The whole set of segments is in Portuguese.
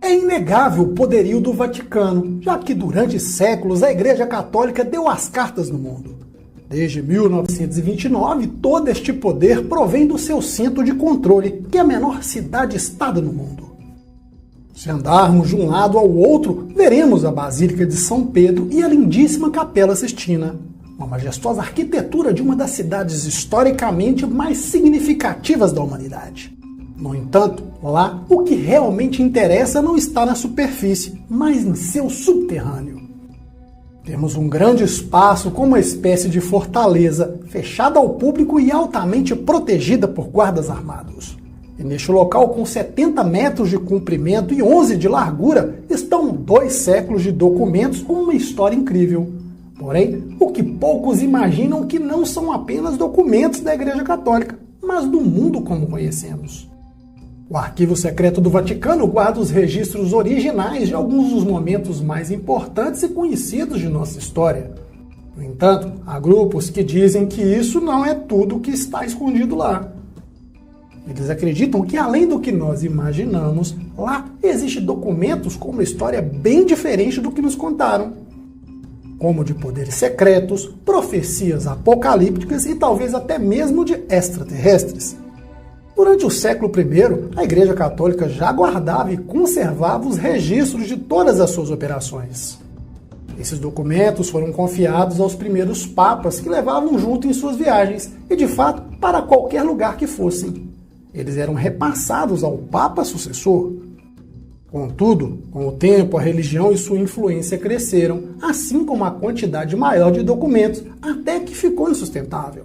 É inegável o poderio do Vaticano, já que durante séculos a Igreja Católica deu as cartas no mundo. Desde 1929, todo este poder provém do seu centro de controle, que é a menor cidade-estado no mundo. Se andarmos de um lado ao outro, veremos a Basílica de São Pedro e a lindíssima Capela Sistina, uma majestosa arquitetura de uma das cidades historicamente mais significativas da humanidade. No entanto, lá, o que realmente interessa não está na superfície, mas em seu subterrâneo. Temos um grande espaço com uma espécie de fortaleza, fechada ao público e altamente protegida por guardas armados. E neste local, com 70 metros de comprimento e 11 de largura, estão 2 séculos de documentos com uma história incrível. Porém, o que poucos imaginam que não são apenas documentos da Igreja Católica, mas do mundo como conhecemos. O Arquivo Secreto do Vaticano guarda os registros originais de alguns dos momentos mais importantes e conhecidos de nossa história. No entanto, há grupos que dizem que isso não é tudo que está escondido lá. Eles acreditam que, além do que nós imaginamos, lá existem documentos com uma história bem diferente do que nos contaram, como de poderes secretos, profecias apocalípticas e talvez até mesmo de extraterrestres. Durante o século I, a Igreja Católica já guardava e conservava os registros de todas as suas operações. Esses documentos foram confiados aos primeiros papas que levavam junto em suas viagens e, de fato, para qualquer lugar que fossem. Eles eram repassados ao Papa sucessor. Contudo, com o tempo, a religião e sua influência cresceram, assim como a quantidade maior de documentos, até que ficou insustentável.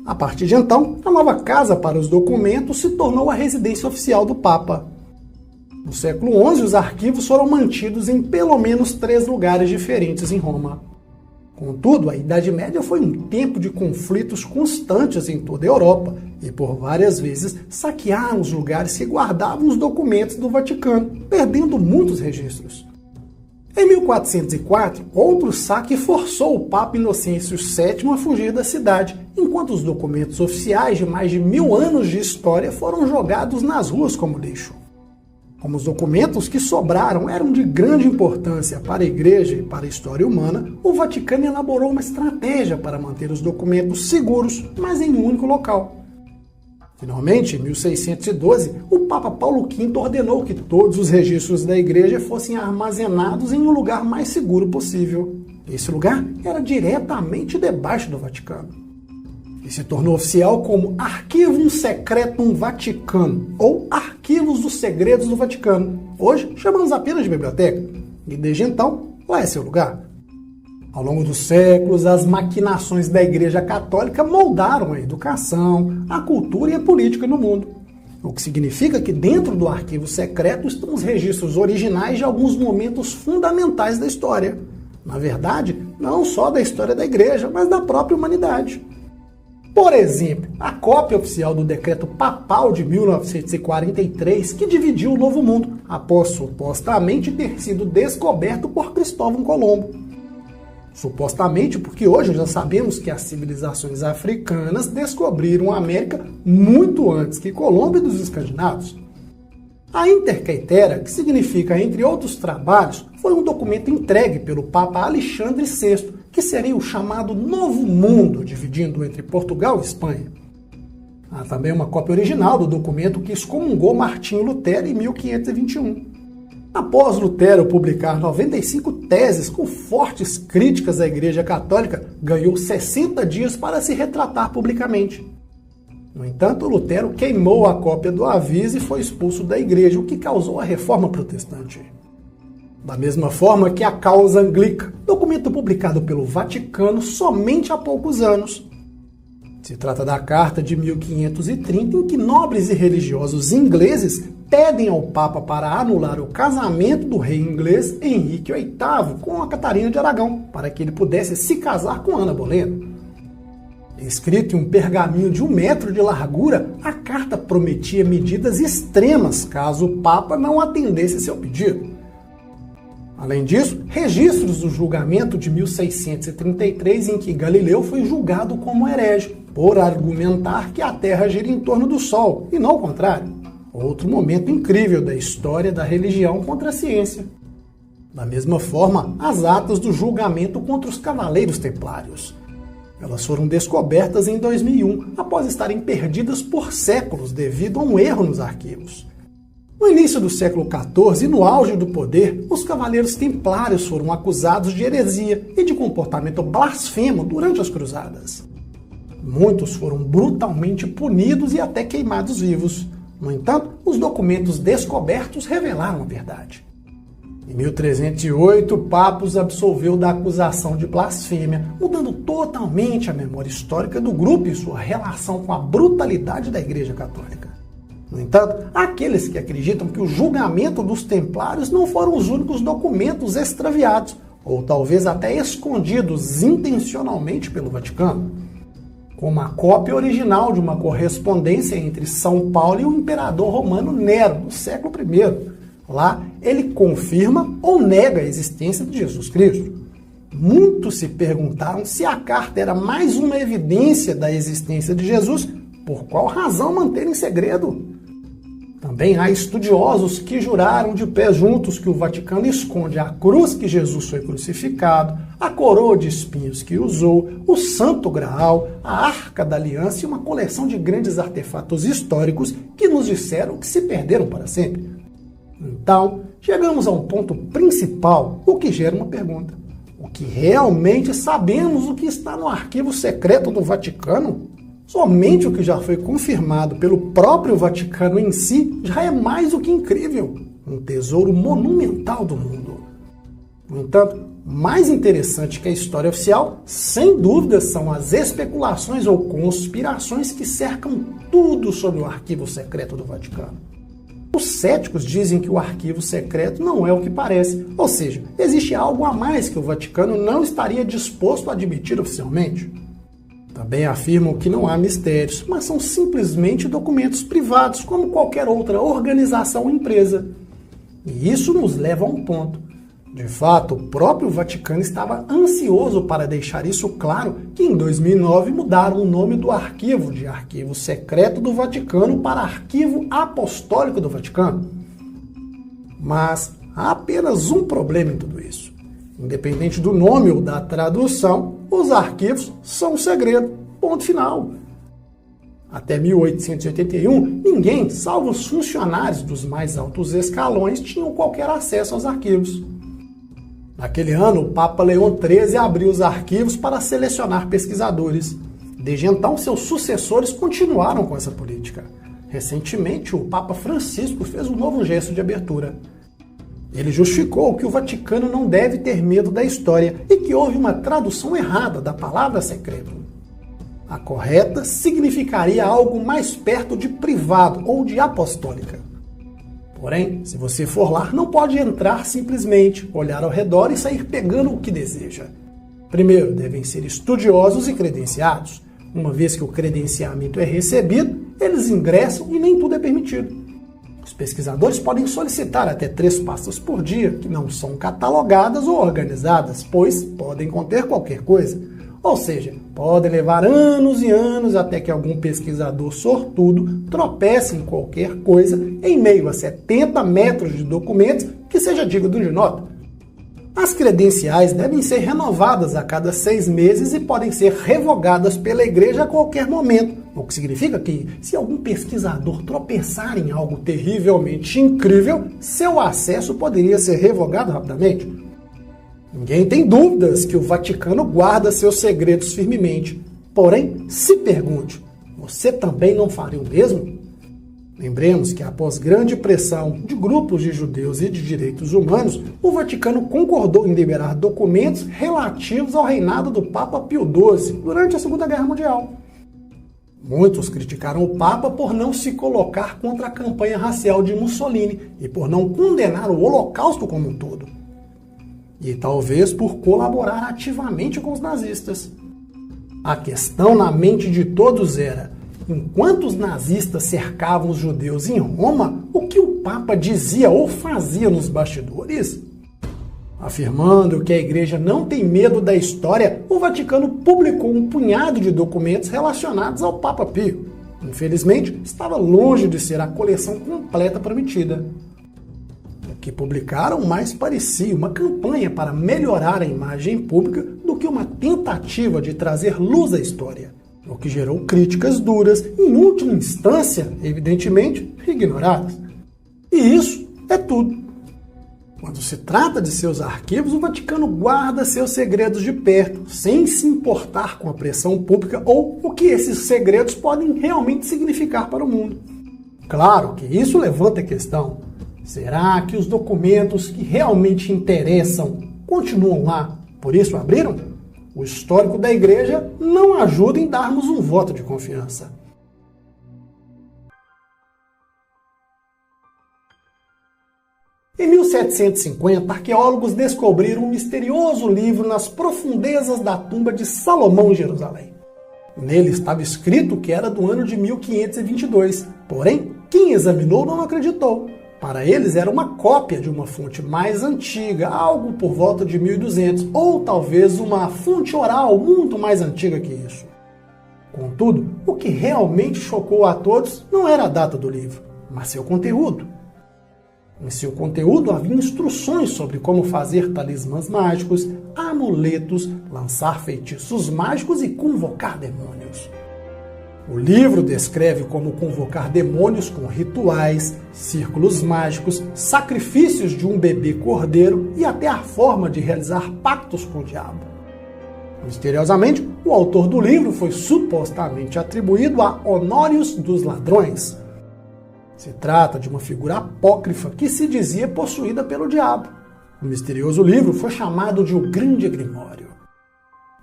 A partir de então, a nova casa para os documentos se tornou a residência oficial do Papa. No século XI, os arquivos foram mantidos em pelo menos 3 lugares diferentes em Roma. Contudo, a Idade Média foi um tempo de conflitos constantes em toda a Europa e por várias vezes saquearam os lugares que guardavam os documentos do Vaticano, perdendo muitos registros. Em 1404, outro saque forçou o Papa Inocêncio VII a fugir da cidade, enquanto os documentos oficiais de mais de 1000 anos de história foram jogados nas ruas como lixo. Como os documentos que sobraram eram de grande importância para a Igreja e para a história humana, o Vaticano elaborou uma estratégia para manter os documentos seguros, mas em um único local. Finalmente, em 1612, o Papa Paulo V ordenou que todos os registros da Igreja fossem armazenados em um lugar mais seguro possível. Esse lugar era diretamente debaixo do Vaticano. E se tornou oficial como Archivum Secretum Vaticano, ou Arquivos dos Segredos do Vaticano. Hoje chamamos apenas de biblioteca, e desde então, lá é seu lugar. Ao longo dos séculos, as maquinações da Igreja Católica moldaram a educação, a cultura e a política no mundo. O que significa que dentro do arquivo secreto estão os registros originais de alguns momentos fundamentais da história. Na verdade, não só da história da Igreja, mas da própria humanidade. Por exemplo, a cópia oficial do decreto papal de 1943, que dividiu o Novo Mundo, após supostamente ter sido descoberto por Cristóvão Colombo. Supostamente porque hoje já sabemos que as civilizações africanas descobriram a América muito antes que Colombo e dos escandinavos. A Intercaetera, que significa entre outros trabalhos, foi um documento entregue pelo Papa Alexandre VI, que seria o chamado Novo Mundo, dividindo entre Portugal e Espanha. Há também uma cópia original do documento que excomungou Martinho Lutero em 1521. Após Lutero publicar 95 teses com fortes críticas à Igreja Católica, ganhou 60 dias para se retratar publicamente. No entanto, Lutero queimou a cópia do aviso e foi expulso da Igreja, o que causou a Reforma Protestante. Da mesma forma que a Causa Anglica, documento publicado pelo Vaticano somente há poucos anos. Se trata da Carta de 1530, em que nobres e religiosos ingleses pedem ao Papa para anular o casamento do rei inglês Henrique VIII com a Catarina de Aragão, para que ele pudesse se casar com Ana Bolena. Escrito em um pergaminho de 1 metro de largura, a carta prometia medidas extremas caso o Papa não atendesse seu pedido. Além disso, registros do julgamento de 1633 em que Galileu foi julgado como herege, por argumentar que a Terra gira em torno do Sol, e não o contrário. outro momento incrível da história da religião contra a ciência. Da mesma forma, as atas do julgamento contra os Cavaleiros Templários. Elas foram descobertas em 2001, após estarem perdidas por séculos devido a um erro nos arquivos. No início do século XIV, no auge do poder, os Cavaleiros Templários foram acusados de heresia e de comportamento blasfemo durante as cruzadas. Muitos foram brutalmente punidos e até queimados vivos. No entanto, os documentos descobertos revelaram a verdade. Em 1308, o Papa os absolveu da acusação de blasfêmia, mudando totalmente a memória histórica do grupo e sua relação com a brutalidade da Igreja Católica. No entanto, há aqueles que acreditam que o julgamento dos Templários não foram os únicos documentos extraviados, ou talvez até escondidos intencionalmente pelo Vaticano, como a cópia original de uma correspondência entre São Paulo e o imperador romano Nero, no século I. Lá, ele confirma ou nega a existência de Jesus Cristo. Muitos se perguntaram se a carta era mais uma evidência da existência de Jesus, por qual razão manter em segredo? Também há estudiosos que juraram de pé juntos que o Vaticano esconde a cruz que Jesus foi crucificado, a coroa de espinhos que usou, o Santo Graal, a Arca da Aliança e uma coleção de grandes artefatos históricos que nos disseram que se perderam para sempre. Então, chegamos a um ponto principal, o que gera uma pergunta. O que realmente sabemos o que está no arquivo secreto do Vaticano? Somente o que já foi confirmado pelo próprio Vaticano em si já é mais do que incrível. Um tesouro monumental do mundo. No entanto, mais interessante que a história oficial, sem dúvida, são as especulações ou conspirações que cercam tudo sobre o arquivo secreto do Vaticano. Os céticos dizem que o arquivo secreto não é o que parece, ou seja, existe algo a mais que o Vaticano não estaria disposto a admitir oficialmente. Também afirmam que não há mistérios, mas são simplesmente documentos privados, como qualquer outra organização ou empresa. E isso nos leva a um ponto. De fato, o próprio Vaticano estava ansioso para deixar isso claro que em 2009 mudaram o nome do arquivo de Arquivo Secreto do Vaticano para Arquivo Apostólico do Vaticano. Mas há apenas um problema em tudo isso. Independente do nome ou da tradução, os arquivos são um segredo. Ponto final. Até 1881, ninguém, salvo os funcionários dos mais altos escalões, tinham qualquer acesso aos arquivos. Naquele ano, o Papa Leão XIII abriu os arquivos para selecionar pesquisadores. Desde então, seus sucessores continuaram com essa política. Recentemente, o Papa Francisco fez um novo gesto de abertura. Ele justificou que o Vaticano não deve ter medo da história e que houve uma tradução errada da palavra secreto. A correta significaria algo mais perto de privado ou de apostólica. Porém, se você for lá, não pode entrar simplesmente, olhar ao redor e sair pegando o que deseja. Primeiro, devem ser estudiosos e credenciados. Uma vez que o credenciamento é recebido, eles ingressam e nem tudo é permitido. Os pesquisadores podem solicitar até 3 pastas por dia, que não são catalogadas ou organizadas, pois podem conter qualquer coisa. Ou seja, pode levar anos e anos até que algum pesquisador sortudo tropece em qualquer coisa em meio a 70 metros de documentos que seja digno de nota. As credenciais devem ser renovadas a cada 6 meses e podem ser revogadas pela igreja a qualquer momento, o que significa que, se algum pesquisador tropeçar em algo terrivelmente incrível, seu acesso poderia ser revogado rapidamente. Ninguém tem dúvidas que o Vaticano guarda seus segredos firmemente. Porém, se pergunte, você também não faria o mesmo? Lembremos que após grande pressão de grupos de judeus e de direitos humanos, o Vaticano concordou em liberar documentos relativos ao reinado do Papa Pio XII durante a Segunda Guerra Mundial. Muitos criticaram o Papa por não se colocar contra a campanha racial de Mussolini e por não condenar o Holocausto como um todo. E talvez por colaborar ativamente com os nazistas. A questão na mente de todos era, enquanto os nazistas cercavam os judeus em Roma, o que o Papa dizia ou fazia nos bastidores? Afirmando que a igreja não tem medo da história, o Vaticano publicou um punhado de documentos relacionados ao Papa Pio. Infelizmente, estava longe de ser a coleção completa prometida. O que publicaram mais parecia uma campanha para melhorar a imagem pública do que uma tentativa de trazer luz à história, o que gerou críticas duras e, em última instância, evidentemente, ignoradas. E isso é tudo. Quando se trata de seus arquivos, o Vaticano guarda seus segredos de perto, sem se importar com a pressão pública ou o que esses segredos podem realmente significar para o mundo. Claro que isso levanta a questão: será que os documentos que realmente interessam continuam lá, por isso abriram? O histórico da Igreja não ajuda em darmos um voto de confiança. Em 1750, arqueólogos descobriram um misterioso livro nas profundezas da tumba de Salomão em Jerusalém. Nele estava escrito que era do ano de 1522, porém, quem examinou não acreditou. Para eles era uma cópia de uma fonte mais antiga, algo por volta de 1200, ou talvez uma fonte oral muito mais antiga que isso. Contudo, o que realmente chocou a todos não era a data do livro, mas seu conteúdo. Em seu conteúdo havia instruções sobre como fazer talismãs mágicos, amuletos, lançar feitiços mágicos e convocar demônios. O livro descreve como convocar demônios com rituais, círculos mágicos, sacrifícios de um bebê cordeiro e até a forma de realizar pactos com o diabo. Misteriosamente, o autor do livro foi supostamente atribuído a Honorius dos Ladrões. Se trata de uma figura apócrifa que se dizia possuída pelo diabo. O misterioso livro foi chamado de O Grande Grimório.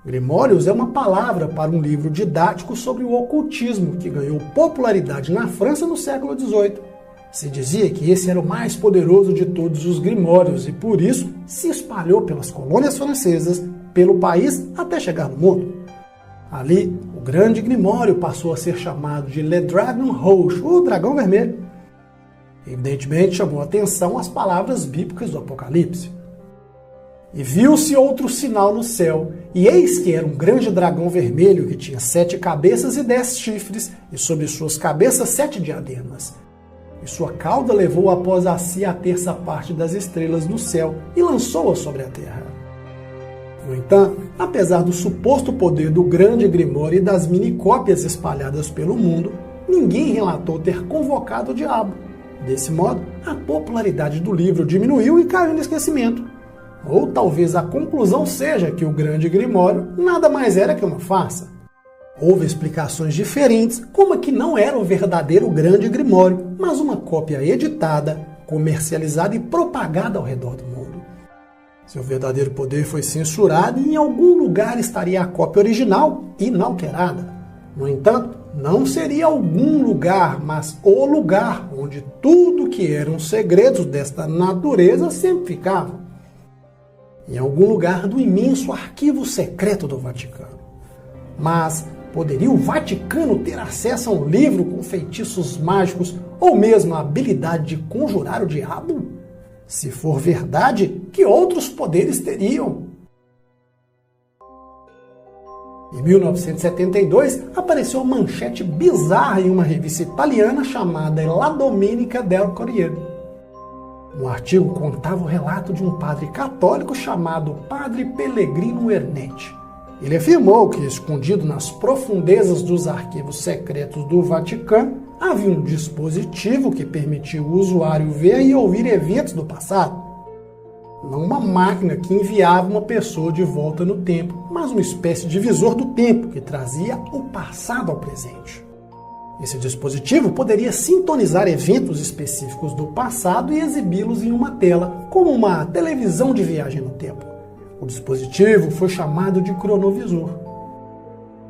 Grimórios é uma palavra para um livro didático sobre o ocultismo que ganhou popularidade na França no século XVIII. Se dizia que esse era o mais poderoso de todos os grimórios e, por isso, se espalhou pelas colônias francesas, pelo país até chegar no mundo. Ali, o Grande Grimório passou a ser chamado de Le Dragon Rouge, o Dragão Vermelho. Evidentemente, chamou a atenção as palavras bíblicas do Apocalipse. E viu-se outro sinal no céu, e eis que era um grande dragão vermelho que tinha 7 cabeças e 10 chifres, e sobre suas cabeças 7 diademas. E sua cauda levou após a si a terça parte das estrelas no céu, e lançou-a sobre a terra. No entanto, apesar do suposto poder do Grande Grimório e das minicópias espalhadas pelo mundo, ninguém relatou ter convocado o diabo. Desse modo, a popularidade do livro diminuiu e caiu no esquecimento. Ou talvez a conclusão seja que o Grande Grimório nada mais era que uma farsa. Houve explicações diferentes, como a que não era o verdadeiro Grande Grimório, mas uma cópia editada, comercializada e propagada ao redor do mundo. Seu verdadeiro poder foi censurado e em algum lugar estaria a cópia original inalterada. No entanto, não seria algum lugar, mas o lugar onde tudo que eram segredos desta natureza sempre ficava. Em algum lugar do imenso arquivo secreto do Vaticano. Mas poderia o Vaticano ter acesso a um livro com feitiços mágicos ou mesmo a habilidade de conjurar o diabo? Se for verdade, que outros poderes teriam? Em 1972, apareceu uma manchete bizarra em uma revista italiana chamada La Domenica del Corriere. Um artigo contava o relato de um padre católico chamado Padre Pellegrino Ernetti. Ele afirmou que, escondido nas profundezas dos arquivos secretos do Vaticano, havia um dispositivo que permitia o usuário ver e ouvir eventos do passado. Não uma máquina que enviava uma pessoa de volta no tempo, mas uma espécie de visor do tempo que trazia o passado ao presente. Esse dispositivo poderia sintonizar eventos específicos do passado e exibi-los em uma tela, como uma televisão de viagem no tempo. O dispositivo foi chamado de cronovisor.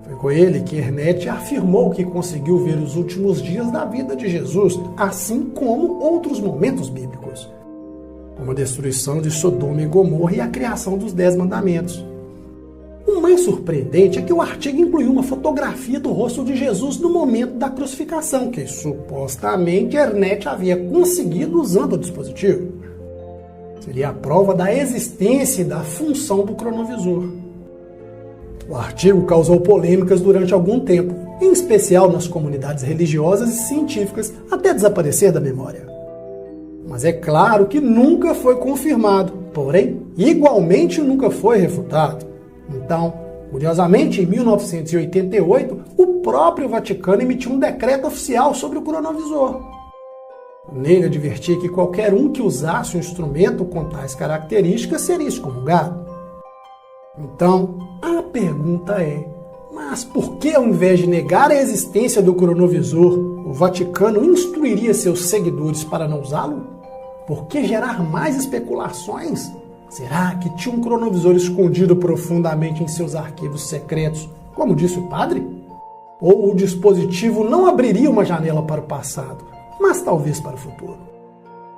Foi com ele que Ernetti afirmou que conseguiu ver os últimos dias da vida de Jesus, assim como outros momentos bíblicos, como a destruição de Sodoma e Gomorra e a criação dos 10 mandamentos. O mais surpreendente é que o artigo incluiu uma fotografia do rosto de Jesus no momento da crucificação, que supostamente Ernetti havia conseguido usando o dispositivo. Seria a prova da existência e da função do cronovisor. O artigo causou polêmicas durante algum tempo. em especial nas comunidades religiosas e científicas, até desaparecer da memória. Mas é claro que nunca foi confirmado, porém, igualmente nunca foi refutado. Então, curiosamente, em 1988, o próprio Vaticano emitiu um decreto oficial sobre o cronovisor. Nele advertia que qualquer um que usasse um instrumento com tais características seria excomungado. Então, a pergunta é, mas por que, ao invés de negar a existência do cronovisor, o Vaticano instruiria seus seguidores para não usá-lo? Por que gerar mais especulações? Será que tinha um cronovisor escondido profundamente em seus arquivos secretos, como disse o padre? Ou o dispositivo não abriria uma janela para o passado, mas talvez para o futuro?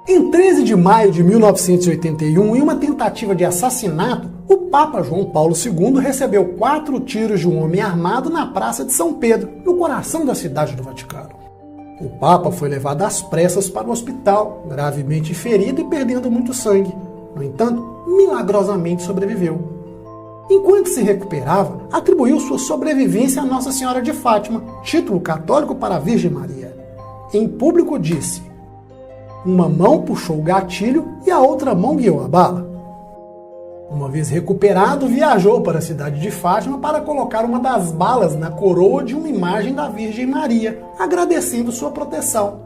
Em 13 de maio de 1981, em uma tentativa de assassinato, o Papa João Paulo II recebeu 4 tiros de um homem armado na Praça de São Pedro, no coração da cidade do Vaticano. O Papa foi levado às pressas para o hospital, gravemente ferido e perdendo muito sangue. No entanto, milagrosamente sobreviveu. Enquanto se recuperava, atribuiu sua sobrevivência a Nossa Senhora de Fátima, título católico para a Virgem Maria. Em público disse: uma mão puxou o gatilho e a outra mão guiou a bala. Uma vez recuperado, viajou para a cidade de Fátima para colocar uma das balas na coroa de uma imagem da Virgem Maria, agradecendo sua proteção.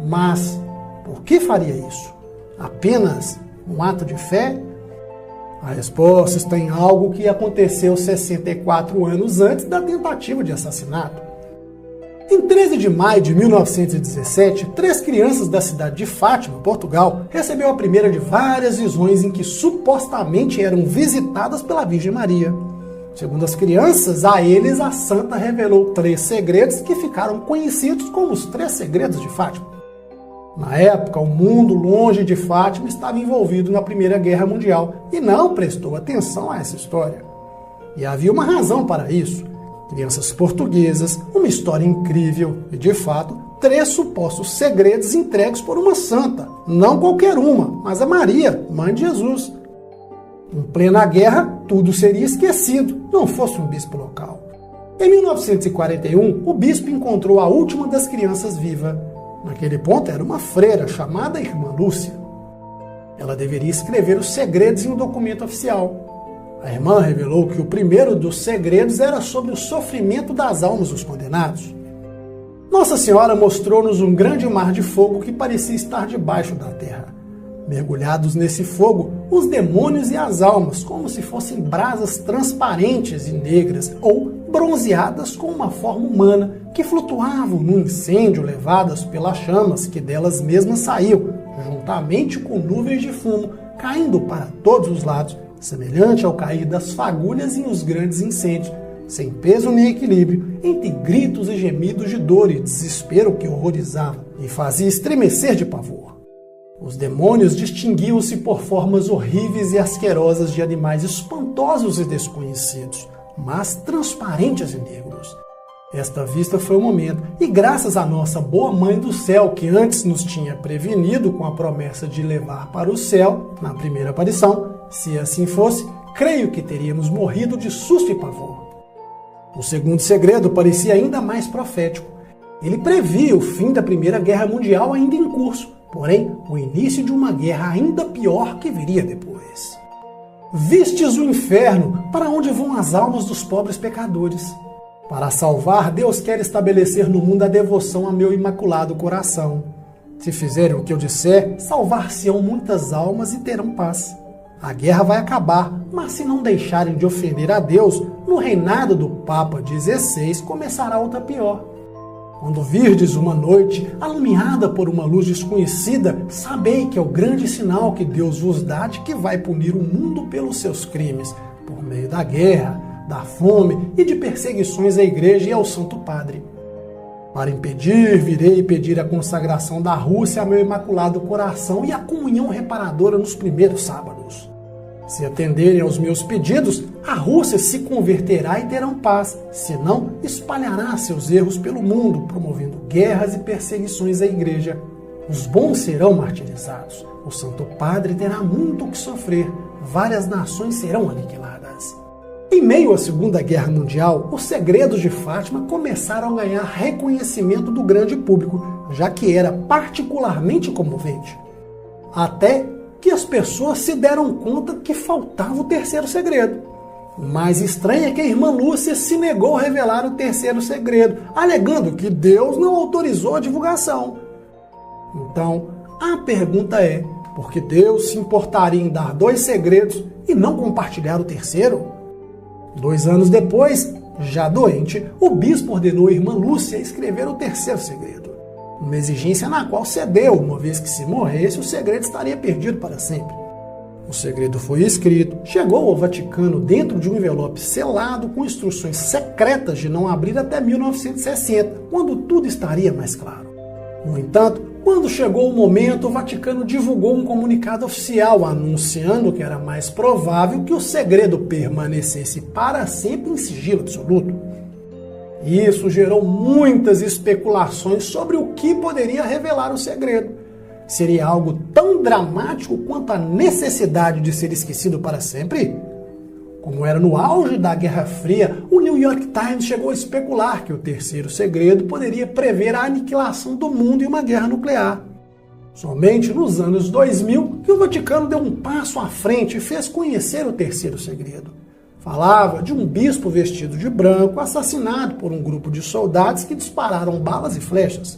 Mas por que faria isso? Apenas um ato de fé? A resposta está em algo que aconteceu 64 anos antes da tentativa de assassinato. Em 13 de maio de 1917, 3 crianças da cidade de Fátima, Portugal, receberam a primeira de várias visões em que supostamente eram visitadas pela Virgem Maria. Segundo as crianças, a eles a santa revelou 3 segredos que ficaram conhecidos como os 3 segredos de Fátima. Na época, o mundo longe de Fátima estava envolvido na Primeira Guerra Mundial e não prestou atenção a essa história. E havia uma razão para isso. Crianças portuguesas, uma história incrível e, de fato, 3 supostos segredos entregues por uma santa. Não qualquer uma, mas a Maria, mãe de Jesus. Em plena guerra, tudo seria esquecido, não fosse um bispo local. Em 1941, o bispo encontrou a última das crianças viva. Naquele ponto era uma freira chamada Irmã Lúcia. Ela deveria escrever os segredos em um documento oficial. A irmã revelou que o primeiro dos segredos era sobre o sofrimento das almas dos condenados. Nossa Senhora mostrou-nos um grande mar de fogo que parecia estar debaixo da terra. Mergulhados nesse fogo, os demônios e as almas, como se fossem brasas transparentes e negras ou bronzeadas com uma forma humana, que flutuavam no incêndio levadas pelas chamas que delas mesmas saíam, juntamente com nuvens de fumo, caindo para todos os lados, semelhante ao cair das fagulhas em os grandes incêndios, sem peso nem equilíbrio, entre gritos e gemidos de dor e desespero que horrorizava e fazia estremecer de pavor. Os demônios distinguiam-se por formas horríveis e asquerosas de animais espantosos e desconhecidos, mas transparentes e negros. Esta vista foi o momento, e graças à nossa boa Mãe do Céu, que antes nos tinha prevenido com a promessa de levar para o céu, na primeira aparição, se assim fosse, creio que teríamos morrido de susto e pavor. O segundo segredo parecia ainda mais profético. Ele previa o fim da Primeira Guerra Mundial ainda em curso, porém, o início de uma guerra ainda pior que viria depois. Vistes o inferno, para onde vão as almas dos pobres pecadores. Para salvar, Deus quer estabelecer no mundo a devoção a meu imaculado coração. Se fizerem o que eu disser, salvar-se-ão muitas almas e terão paz. A guerra vai acabar, mas se não deixarem de ofender a Deus, no reinado do Papa XVI começará outra pior. Quando virdes uma noite alumiada por uma luz desconhecida, sabei que é o grande sinal que Deus vos dá de que vai punir o mundo pelos seus crimes, por meio da guerra, da fome e de perseguições à Igreja e ao Santo Padre. Para impedir, virei pedir a consagração da Rússia a meu imaculado coração e a comunhão reparadora nos primeiros sábados. Se atenderem aos meus pedidos, a Rússia se converterá e terão paz, senão espalhará seus erros pelo mundo, promovendo guerras e perseguições à Igreja. Os bons serão martirizados, o Santo Padre terá muito o que sofrer, várias nações serão aniquiladas. Em meio à Segunda Guerra Mundial, os segredos de Fátima começaram a ganhar reconhecimento do grande público, já que era particularmente comovente. Até que as pessoas se deram conta que faltava o terceiro segredo. O mais estranho é que a irmã Lúcia se negou a revelar o terceiro segredo, alegando que Deus não autorizou a divulgação. Então, a pergunta é, por que Deus se importaria em dar 2 segredos e não compartilhar o terceiro? 2 anos depois, já doente, o bispo ordenou a irmã Lúcia escrever o terceiro segredo. Uma exigência na qual cedeu, uma vez que se morresse, o segredo estaria perdido para sempre. O segredo foi escrito, chegou ao Vaticano dentro de um envelope selado com instruções secretas de não abrir até 1960, quando tudo estaria mais claro. No entanto, quando chegou o momento, o Vaticano divulgou um comunicado oficial anunciando que era mais provável que o segredo permanecesse para sempre em sigilo absoluto. Isso gerou muitas especulações sobre o que poderia revelar o segredo. Seria algo tão dramático quanto a necessidade de ser esquecido para sempre? Como era no auge da Guerra Fria, o New York Times chegou a especular que o terceiro segredo poderia prever a aniquilação do mundo em uma guerra nuclear. Somente nos anos 2000 que o Vaticano deu um passo à frente e fez conhecer o terceiro segredo. Falava de um bispo vestido de branco assassinado por um grupo de soldados que dispararam balas e flechas.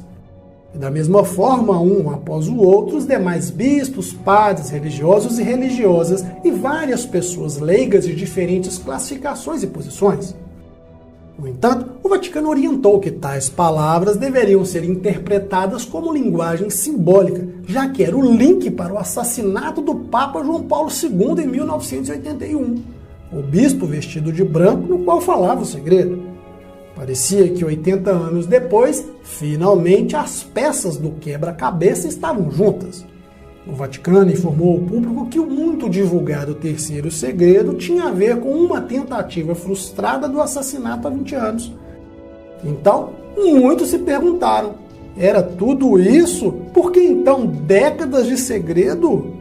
E da mesma forma, um após o outro, os demais bispos, padres, religiosos e religiosas e várias pessoas leigas de diferentes classificações e posições. No entanto, o Vaticano orientou que tais palavras deveriam ser interpretadas como linguagem simbólica, já que era o link para o assassinato do Papa João Paulo II em 1981, o bispo vestido de branco no qual falava o segredo. Parecia que 80 anos depois, finalmente as peças do quebra-cabeça estavam juntas. O Vaticano informou ao público que o muito divulgado terceiro segredo tinha a ver com uma tentativa frustrada do assassinato há 20 anos. Então, muitos se perguntaram, era tudo isso? Por que então décadas de segredo?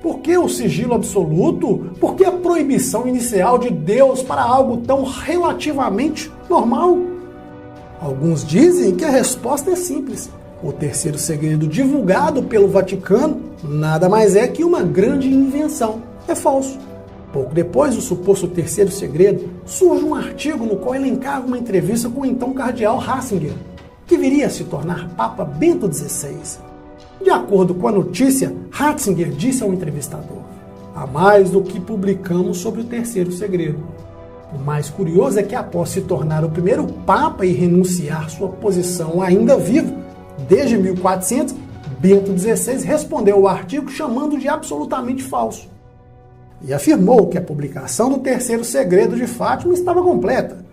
Por que o sigilo absoluto? Por que a proibição inicial de Deus para algo tão relativamente normal? Alguns dizem que a resposta é simples. O terceiro segredo divulgado pelo Vaticano nada mais é que uma grande invenção. É falso. Pouco depois do suposto terceiro segredo, surge um artigo no qual elencava uma entrevista com o então cardeal Ratzinger, que viria a se tornar Papa Bento XVI. De acordo com a notícia, Ratzinger disse ao entrevistador: há mais do que publicamos sobre o terceiro segredo. O mais curioso é que, após se tornar o primeiro Papa e renunciar sua posição ainda vivo, desde 1400, Bento XVI respondeu ao artigo chamando de absolutamente falso. E afirmou que a publicação do terceiro segredo de Fátima estava completa.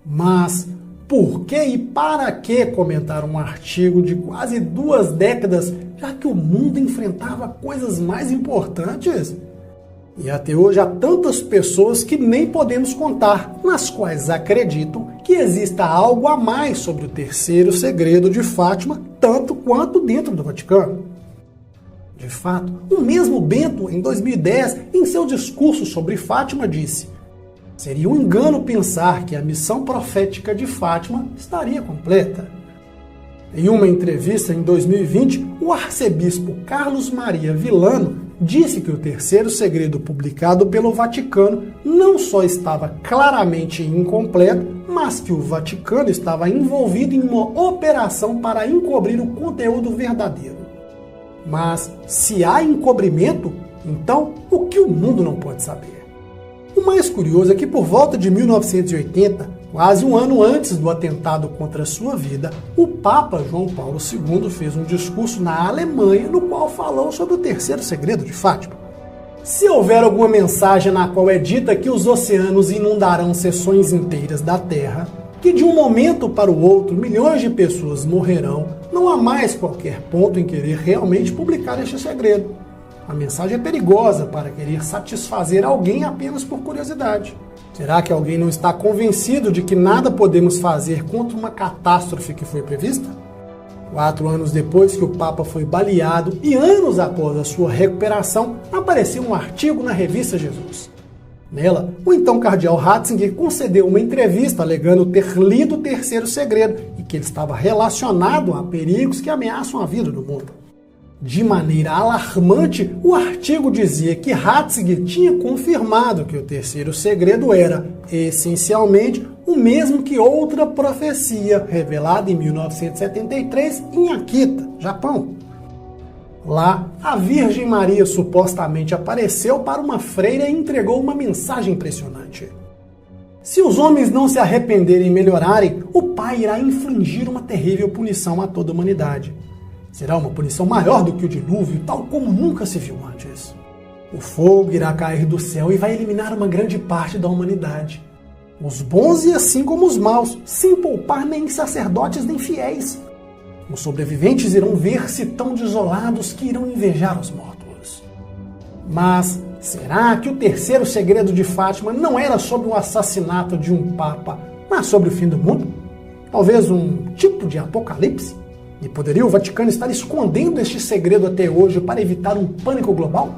Mas por que e para que comentar um artigo de quase 2 décadas, já que o mundo enfrentava coisas mais importantes? E até hoje há tantas pessoas que nem podemos contar, nas quais acreditam que exista algo a mais sobre o terceiro segredo de Fátima, tanto quanto dentro do Vaticano. De fato, o mesmo Bento, em 2010, em seu discurso sobre Fátima, disse: seria um engano pensar que a missão profética de Fátima estaria completa. Em uma entrevista em 2020, o arcebispo Carlos Maria Villano disse que o terceiro segredo publicado pelo Vaticano não só estava claramente incompleto, mas que o Vaticano estava envolvido em uma operação para encobrir o conteúdo verdadeiro. Mas se há encobrimento, então o que o mundo não pode saber? O mais curioso é que por volta de 1980, quase um ano antes do atentado contra sua vida, o Papa João Paulo II fez um discurso na Alemanha no qual falou sobre o terceiro segredo de Fátima. Se houver alguma mensagem na qual é dita que os oceanos inundarão seções inteiras da Terra, que de um momento para o outro milhões de pessoas morrerão, não há mais qualquer ponto em querer realmente publicar este segredo. A mensagem é perigosa para querer satisfazer alguém apenas por curiosidade. Será que alguém não está convencido de que nada podemos fazer contra uma catástrofe que foi prevista? 4 anos depois que o Papa foi baleado e anos após a sua recuperação, apareceu um artigo na revista Jesus. Nela, o então cardeal Ratzinger concedeu uma entrevista alegando ter lido o terceiro segredo e que ele estava relacionado a perigos que ameaçam a vida do mundo. De maneira alarmante, o artigo dizia que Ratzinger tinha confirmado que o terceiro segredo era, essencialmente, o mesmo que outra profecia revelada em 1973 em Akita, Japão. Lá, a Virgem Maria supostamente apareceu para uma freira e entregou uma mensagem impressionante. Se os homens não se arrependerem e melhorarem, o Pai irá infligir uma terrível punição a toda a humanidade. Será uma punição maior do que o dilúvio, tal como nunca se viu antes. O fogo irá cair do céu e vai eliminar uma grande parte da humanidade. Os bons e assim como os maus, sem poupar nem sacerdotes nem fiéis. Os sobreviventes irão ver-se tão desolados que irão invejar os mortos. Mas será que o terceiro segredo de Fátima não era sobre o assassinato de um papa, mas sobre o fim do mundo? Talvez um tipo de apocalipse? E poderia o Vaticano estar escondendo este segredo até hoje para evitar um pânico global?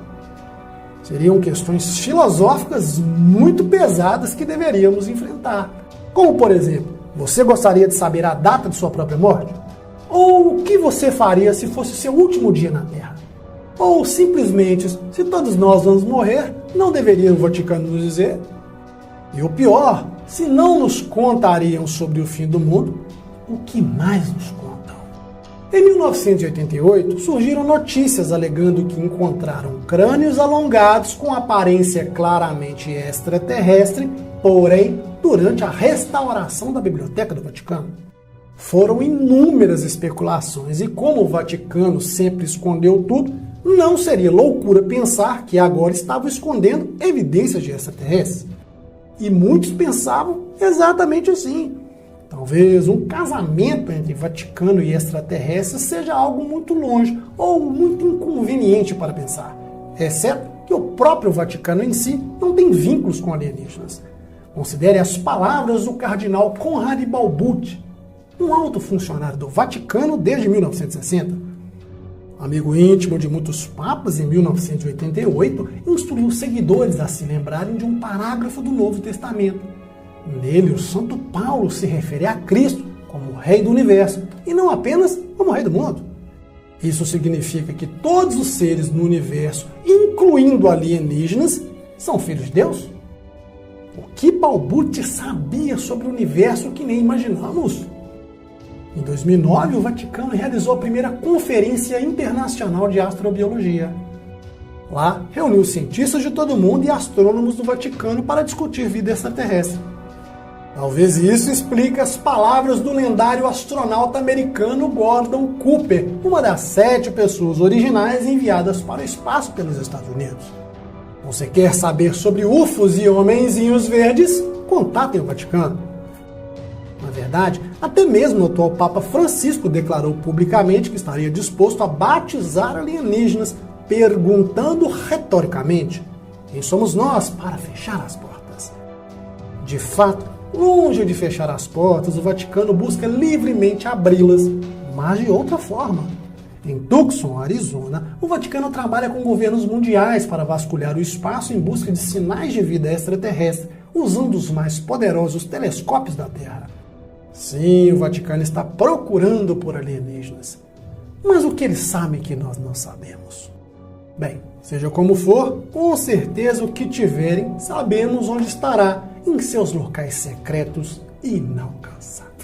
Seriam questões filosóficas muito pesadas que deveríamos enfrentar. Como, por exemplo, você gostaria de saber a data de sua própria morte? Ou o que você faria se fosse seu último dia na Terra? Ou simplesmente, se todos nós vamos morrer, não deveria o Vaticano nos dizer? E o pior, se não nos contariam sobre o fim do mundo, o que mais nos contam? Em 1988, surgiram notícias alegando que encontraram crânios alongados com aparência claramente extraterrestre, porém, durante a restauração da Biblioteca do Vaticano. Foram inúmeras especulações e como o Vaticano sempre escondeu tudo, não seria loucura pensar que agora estava escondendo evidências de extraterrestres. E muitos pensavam exatamente assim. Talvez um casamento entre Vaticano e extraterrestres seja algo muito longe ou muito inconveniente para pensar, exceto que o próprio Vaticano em si não tem vínculos com alienígenas. Considere as palavras do cardeal Conrad Balbucci, um alto funcionário do Vaticano desde 1960. Amigo íntimo de muitos papas, em 1988, instruiu seguidores a se lembrarem de um parágrafo do Novo Testamento. Nele, o Santo Paulo se refere a Cristo como o Rei do Universo, e não apenas como o Rei do Mundo. Isso significa que todos os seres no universo, incluindo alienígenas, são filhos de Deus? O que Balbucci sabia sobre o universo que nem imaginamos? Em 2009, o Vaticano realizou a primeira Conferência Internacional de Astrobiologia. Lá, reuniu cientistas de todo o mundo e astrônomos do Vaticano para discutir vida extraterrestre. Talvez isso explique as palavras do lendário astronauta americano Gordon Cooper, uma das 7 pessoas originais enviadas para o espaço pelos Estados Unidos. Você quer saber sobre UFOs e homenzinhos verdes? Contatem o Vaticano. Na verdade, até mesmo o atual Papa Francisco declarou publicamente que estaria disposto a batizar alienígenas, perguntando retoricamente: quem somos nós para fechar as portas? De fato, longe de fechar as portas, o Vaticano busca livremente abri-las, mas de outra forma. Em Tucson, Arizona, o Vaticano trabalha com governos mundiais para vasculhar o espaço em busca de sinais de vida extraterrestre, usando os mais poderosos telescópios da Terra. Sim, o Vaticano está procurando por alienígenas. Mas o que eles sabem que nós não sabemos? Bem, seja como for, com certeza o que tiverem, sabemos onde estará, em seus locais secretos e inalcançáveis.